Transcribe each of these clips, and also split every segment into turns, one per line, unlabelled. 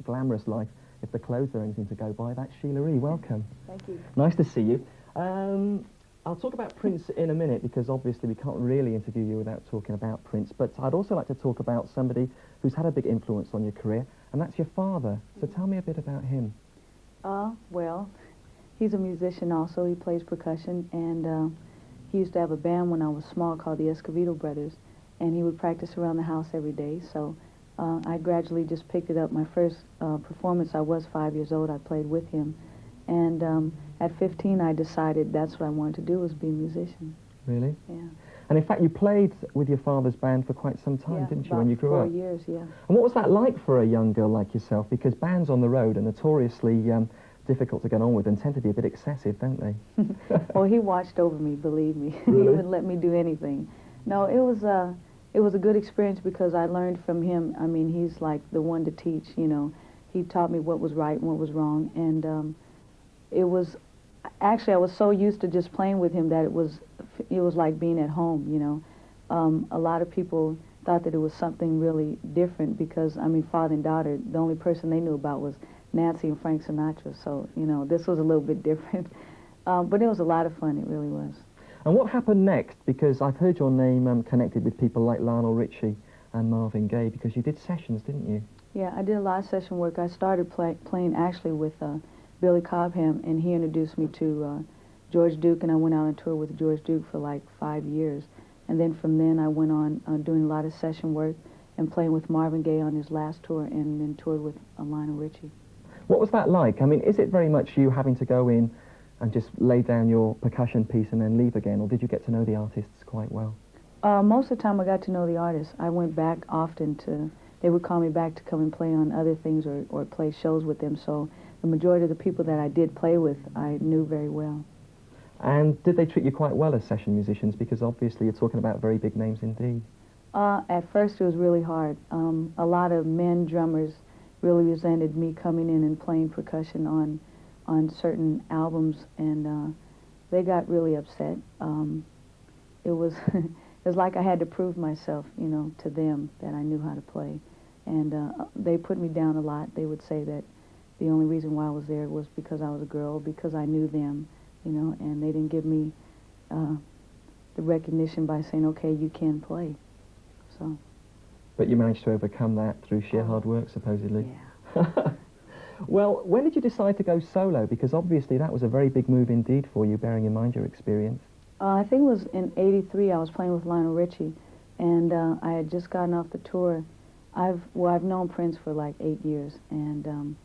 glamorous life if the clothes are anything to go by. That's Sheila E. Welcome.
Thank you.
Nice to see you. I'll talk about Prince in a minute because obviously we can't really interview you without talking about Prince, but I'd also like to talk about somebody who's had a big influence on your career, and that's your father. So tell me a bit about him.
Well, he's a musician also. He plays percussion, and he used to have a band when I was small called the Escovedo Brothers, and he would practice around the house every day. So I gradually just picked it up. My first performance, I was 5 years old. I played with him, and at 15, I decided that's what I wanted to do, was be a musician.
Really?
Yeah.
And in fact, you played with your father's band for quite some time, didn't you, when you grew up?
4 years, yeah.
And what was that like for a young girl like yourself? Because bands on the road are notoriously difficult to get on with and tend to be a bit excessive, don't they?
Well, he watched over me, believe me.
Really?
He wouldn't let me do anything. No, it was a good experience because I learned from him. I mean, he's like the one to teach, you know. He taught me what was right and what was wrong, and it was, actually, I was so used to just playing with him that it was like being at home, you know. A lot of people thought that it was something really different because, I mean, father and daughter, the only person they knew about was Nancy and Frank Sinatra, so, you know, this was a little bit different. But it was a lot of fun, it really was.
And what happened next? Because I've heard your name connected with people like Lionel Richie and Marvin Gaye, because you did sessions, didn't you?
Yeah, I did a lot of session work. I started playing actually with Billy Cobham, and he introduced me to George Duke, and I went out on tour with George Duke for like 5 years. And then from then I went on doing a lot of session work and playing with Marvin Gaye on his last tour, and then toured with Lionel Richie.
What was that like? I mean, is it very much you having to go in and just lay down your percussion piece and then leave again, or did you get to know the artists quite well?
Most of the time I got to know the artists. I went back often to, they would call me back to come and play on other things or play shows with them, so the majority of the people that I did play with I knew very well.
And did they treat you quite well as session musicians? Because obviously you're talking about very big names indeed.
At first it was really hard. A lot of men drummers really resented me coming in and playing percussion on certain albums, and they got really upset. It was it was like I had to prove myself, you know, to them that I knew how to play, and they put me down a lot. They would say that the only reason why I was there was because I was a girl, because I knew them, you know, and they didn't give me the recognition by saying, okay, you can play. So.
But you managed to overcome that through sheer hard work, supposedly.
Yeah.
Well, when did you decide to go solo? Because obviously that was a very big move indeed for you, bearing in mind your experience.
I think it was in '83. I was playing with Lionel Richie, and I had just gotten off the tour. I've known Prince for like 8 years, and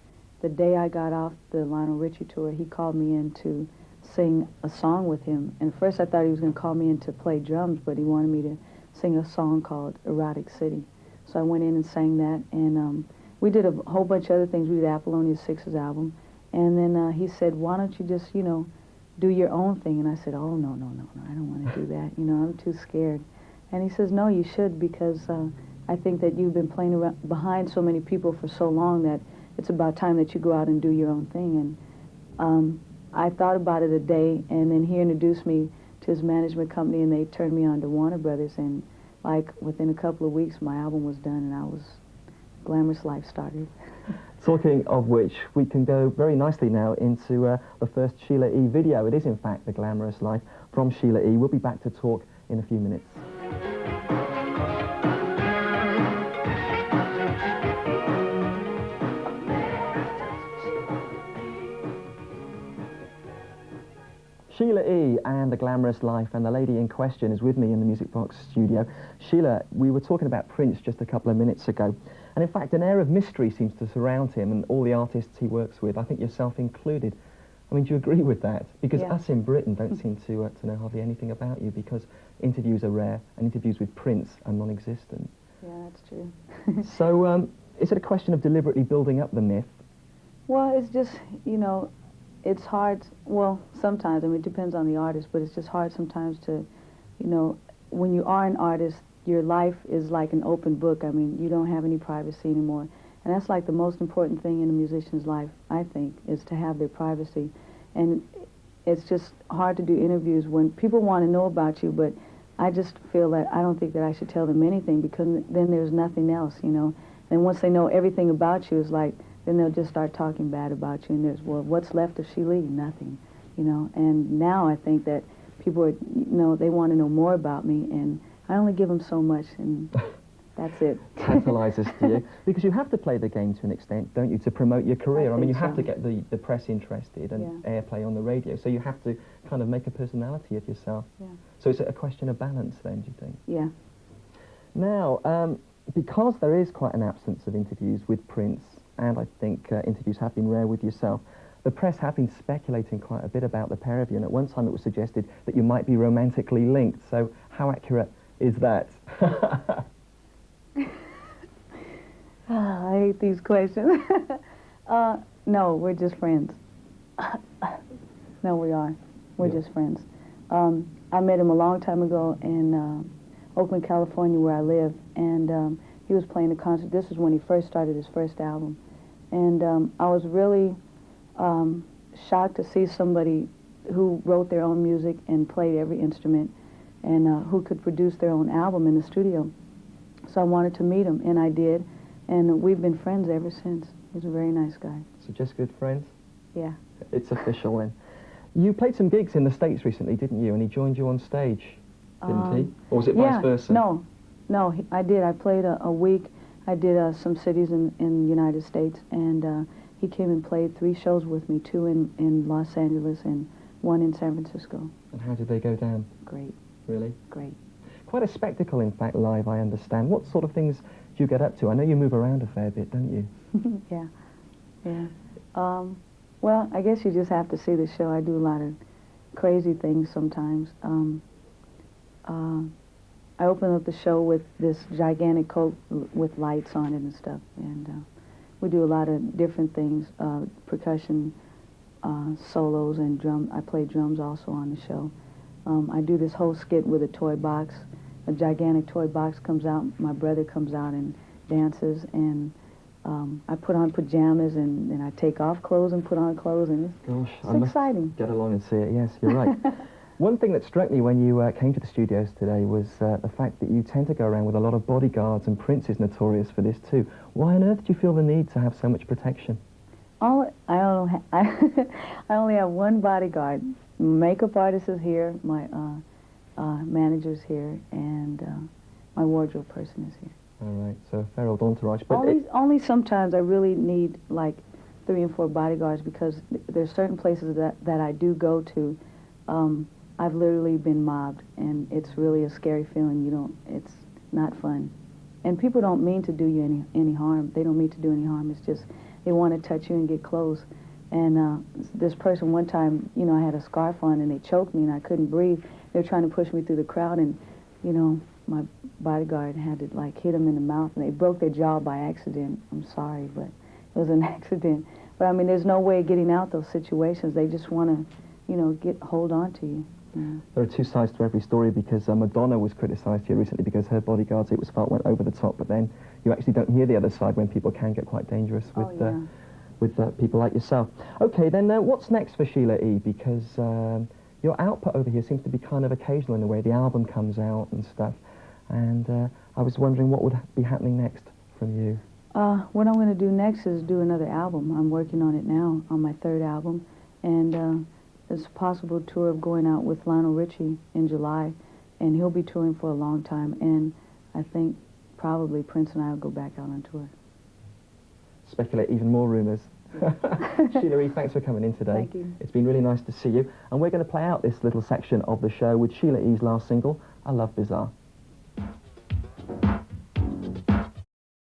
the day I got off the Lionel Richie tour, he called me in to sing a song with him. And at first I thought he was going to call me in to play drums, but he wanted me to sing a song called Erotic City. So I went in and sang that, and we did a whole bunch of other things. We did Apollonia 6's album, and then he said, why don't you just, you know, do your own thing? And I said, oh, no, I don't want to do that. You know, I'm too scared. And he says, no, you should, because I think that you've been playing around behind so many people for so long that it's about time that you go out and do your own thing. And I thought about it a day, and then he introduced me to his management company, and they turned me on to Warner Brothers, and like within a couple of weeks my album was done, and I was, glamorous life started.
Talking of which, we can go very nicely now into the first Sheila E video. It is in fact The Glamorous Life from Sheila E. We'll be back to talk in a few minutes. Sheila E and The Glamorous Life, and the lady in question is with me in the MusicBox studio. Sheila, we were talking about Prince just a couple of minutes ago, and in fact an air of mystery seems to surround him and all the artists he works with, I think yourself included. I mean, do you agree with that? Because us in Britain don't seem to know hardly anything about you, because interviews are rare, and interviews with Prince are non-existent.
Yeah, that's true.
So, is it a question of deliberately building up the myth?
Well, it's just, you know, it's hard, well, sometimes, I mean, it depends on the artist, but it's just hard sometimes to, you know, when you are an artist, your life is like an open book. I mean, you don't have any privacy anymore. And that's like the most important thing in a musician's life, I think, is to have their privacy. And it's just hard to do interviews when people want to know about you, but I just feel that I don't think that I should tell them anything, because then there's nothing else, you know. And once they know everything about you, it's like then they'll just start talking bad about you, and there's, well, what's left of Sheila E? Nothing, you know. And now I think that people are, you know, they want to know more about me, and I only give them so much, and that's it.
Tantalizes to you. Because you have to play the game to an extent, don't you, to promote your career? I mean, you have
so.
to get the press interested and airplay on the radio, so you have to kind of make a personality of yourself.
Yeah.
So it's a question of balance then, do you think?
Yeah.
Now, because there is quite an absence of interviews with Prince, and I think interviews have been rare with yourself, the press have been speculating quite a bit about the pair of you, and at one time it was suggested that you might be romantically linked. So how accurate is that?
I hate these questions. No, we're just friends. No, we are. We're just friends. I met him a long time ago in Oakland, California, where I live, and he was playing a concert. This is when he first started his first album. And I was really shocked to see somebody who wrote their own music and played every instrument, and who could produce their own album in the studio. So I wanted to meet him, and I did, and we've been friends ever since. He's a very nice guy.
So just good friends?
Yeah.
It's official then. You played some gigs in the States recently, didn't you? And he joined you on stage, didn't he? Or was it vice versa?
No, I did. I played a week. I did some cities in the United States, and he came and played 3 shows with me, 2 in Los Angeles and 1 in San Francisco.
And how did they go down?
Great.
Really?
Great.
Quite a spectacle, in fact, live, I understand. What sort of things do you get up to? I know you move around a fair bit, don't you?
Yeah. Well, I guess you just have to see the show. I do a lot of crazy things sometimes. I open up the show with this gigantic coat with lights on it and stuff, and we do a lot of different things, percussion, solos, and drum. I play drums also on the show. I do this whole skit with a toy box. A gigantic toy box comes out. My brother comes out and dances, and I put on pajamas, and then I take off clothes and put on clothes, and it's exciting.
Get along and see it. Yes, you're right. One thing that struck me when you came to the studios today was the fact that you tend to go around with a lot of bodyguards, and Prince is notorious for this too. Why on earth did you feel the need to have so much protection?
I only have one bodyguard. Makeup artist is here, my manager's here, and my wardrobe person is here.
All right, so a fair old entourage. But
only sometimes I really need like 3 and 4 bodyguards, because there's certain places that I do go to. I've literally been mobbed, and it's really a scary feeling. It's not fun. And people don't mean to do you any harm. They don't mean to do any harm. It's just they want to touch you and get close. And this person one time, I had a scarf on, and they choked me, and I couldn't breathe. They were trying to push me through the crowd, and, my bodyguard had to, like, hit them in the mouth, and they broke their jaw by accident. I'm sorry, but it was an accident. But, I mean, there's no way of getting out those situations. They just want to, hold on to you.
There are 2 sides to every story, because Madonna was criticised here recently because her bodyguards, it was felt, went over the top, but then you actually don't hear the other side when people can get quite dangerous with people like yourself. Okay, then what's next for Sheila E? Because your output over here seems to be kind of occasional in a way. The album comes out and stuff, and I was wondering what would be happening next from you.
What I'm going to do next is do another album. I'm working on it now, on my 3rd album, and there's a possible tour of going out with Lionel Richie in July, and he'll be touring for a long time, and I think probably Prince and I will go back out on tour.
Speculate even more rumours. Sheila E, thanks for coming in today.
Thank you.
It's been really nice to see you, and we're going to play out this little section of the show with Sheila E's last single, I Love Bizarre.